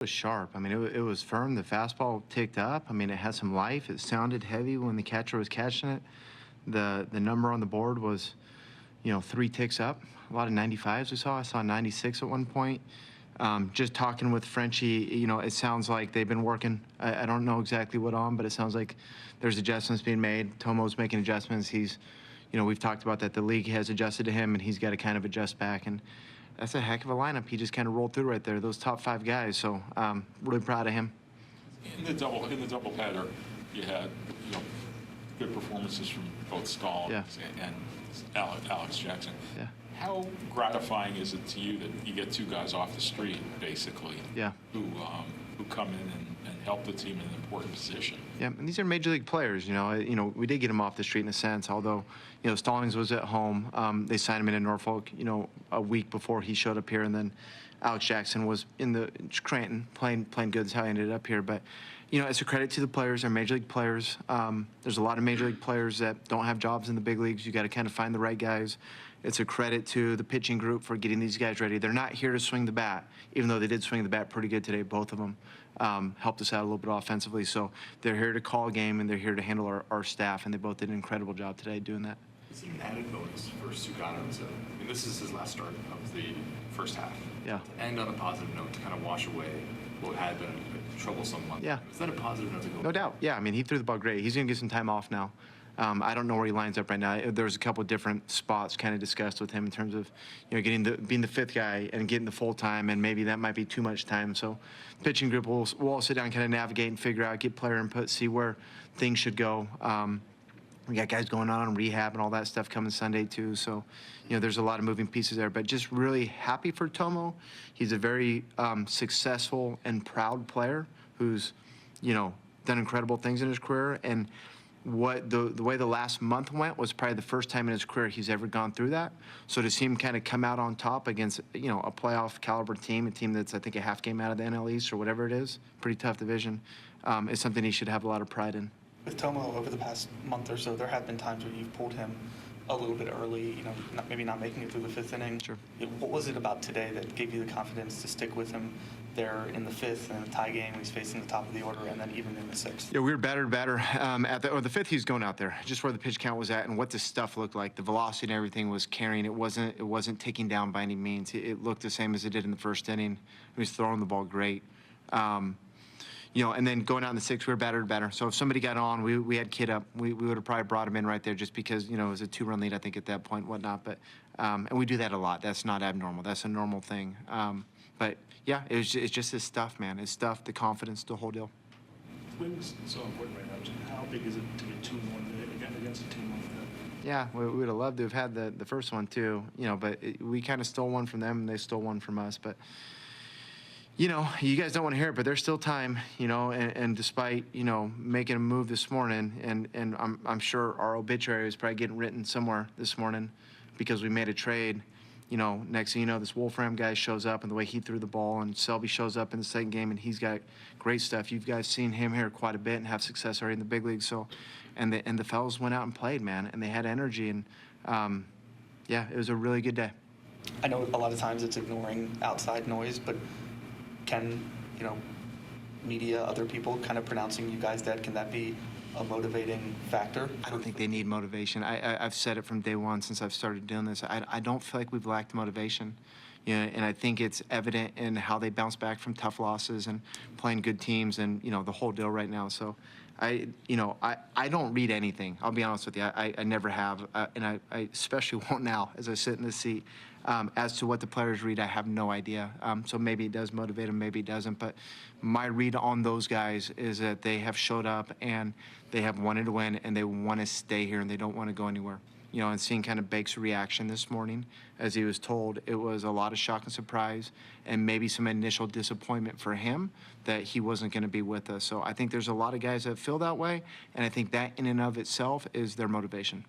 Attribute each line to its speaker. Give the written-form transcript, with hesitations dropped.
Speaker 1: Was sharp. I mean, it was firm. The fastball ticked up. I mean, it had some life. It sounded heavy when the catcher was catching it. The number on the board was, 3 ticks up. A lot of 95s we saw. I saw 96 at one point. Just talking with Frenchie, it sounds like they've been working. I don't know exactly what on, but it sounds like there's adjustments being made. Tomo's making adjustments. He's, we've talked about that. The league has adjusted to him, and he's got to kind of adjust back. And that's a heck of a lineup. He just kind of rolled through right there, those top 5 guys. So really proud of him.
Speaker 2: In the doubleheader, you had good performances from both Stallings and Alex Jackson.
Speaker 1: Yeah.
Speaker 2: How gratifying is it to you that you get 2 guys off the street, basically, who come in and help the team in an important position?
Speaker 1: Yeah, and these are major league players. We did get him off the street in a sense. Although, Stallings was at home. They signed him in Norfolk, a week before he showed up here, and then Alex Jackson was in the Scranton playing good. That's how he ended up here. But it's a credit to the players. They're major league players. There's a lot of major league players that don't have jobs in the big leagues. You got to kind of find the right guys. It's a credit to the pitching group for getting these guys ready. They're not here to swing the bat, even though they did swing the bat pretty good today, both of them. Helped us out a little bit offensively. So they're here to call a game, and they're here to handle our staff, and they both did an incredible job today doing that.
Speaker 3: It's an added bonus for Sugano. This is his last start of the first half.
Speaker 1: Yeah.
Speaker 3: To end on a positive note, to kind of wash away what had been a troublesome month.
Speaker 1: Yeah.
Speaker 3: Is that a positive note to go?
Speaker 1: No doubt. Yeah, I mean, he threw the ball great. He's going to get some time off now. I don't know where he lines up right now. There's a couple of different spots kind of discussed with him in terms of, being the 5th guy and getting the full time, and maybe that might be too much time. So, pitching group will all sit down, kind of navigate and figure out, get player input, see where things should go. We got guys going on rehab and all that stuff coming Sunday too. So, there's a lot of moving pieces there. But just really happy for Tomo. He's a very successful and proud player who's, done incredible things in his career. And the way the last month went was probably the first time in his career he's ever gone through that. So to see him kind of come out on top against, a playoff caliber team, a team that's, I think, a half game out of the NL East or whatever it is, pretty tough division, is something he should have a lot of pride in.
Speaker 4: With Tomo over the past month or so, there have been times where you've pulled him a little bit early, maybe not making it through the 5th inning.
Speaker 1: Sure.
Speaker 4: What was it about today that gave you the confidence to stick with him there in the 5th and in the tie game? He's facing the top of the order, and then even in the 6th.
Speaker 1: Yeah, we were better. At the 5th, he was going out there, just where the pitch count was at and what the stuff looked like. The velocity and everything was carrying. It wasn't taking down by any means. It looked the same as it did in the 1st inning. He was throwing the ball great. And then going out in the 6th, we were better. So if somebody got on, we had Kid up. We would have probably brought him in right there just because, it was a 2-run lead, I think, at that point, whatnot. But, and we do that a lot. That's not abnormal. That's a normal thing. But, yeah, it's just his stuff, man. His stuff, the confidence, the whole deal.
Speaker 5: Wins so important right now. Just how big is it to get 2-1 again against a team like that?
Speaker 1: Yeah, we would have loved to have had the first one, too. But we kind of stole one from them, and they stole one from us. But you guys don't want to hear it, but there's still time, and despite, making a move this morning, and I'm sure our obituary is probably getting written somewhere this morning because we made a trade. Next thing you know, this Wolfram guy shows up, and the way he threw the ball, and Selby shows up in the second game, and he's got great stuff. You guys seen him here quite a bit and have success already in the big league. So, and the fellas went out and played, man, and they had energy, and yeah, it was a really good day.
Speaker 4: I know a lot of times it's ignoring outside noise, but can, media, other people kind of pronouncing you guys dead, can that be a motivating factor?
Speaker 1: I don't think they need motivation. I've said it from day one since I've started doing this. I don't feel like we've lacked motivation. And I think it's evident in how they bounce back from tough losses and playing good teams and, the whole deal right now. So I don't read anything. I'll be honest with you. I never have, and I especially won't now as I sit in this seat. As to what the players read, I have no idea. So maybe it does motivate them, maybe it doesn't. But my read on those guys is that they have showed up and they have wanted to win and they want to stay here and they don't want to go anywhere. And seeing kind of Bake's reaction this morning as he was told, it was a lot of shock and surprise and maybe some initial disappointment for him that he wasn't going to be with us. So I think there's a lot of guys that feel that way, and I think that in and of itself is their motivation.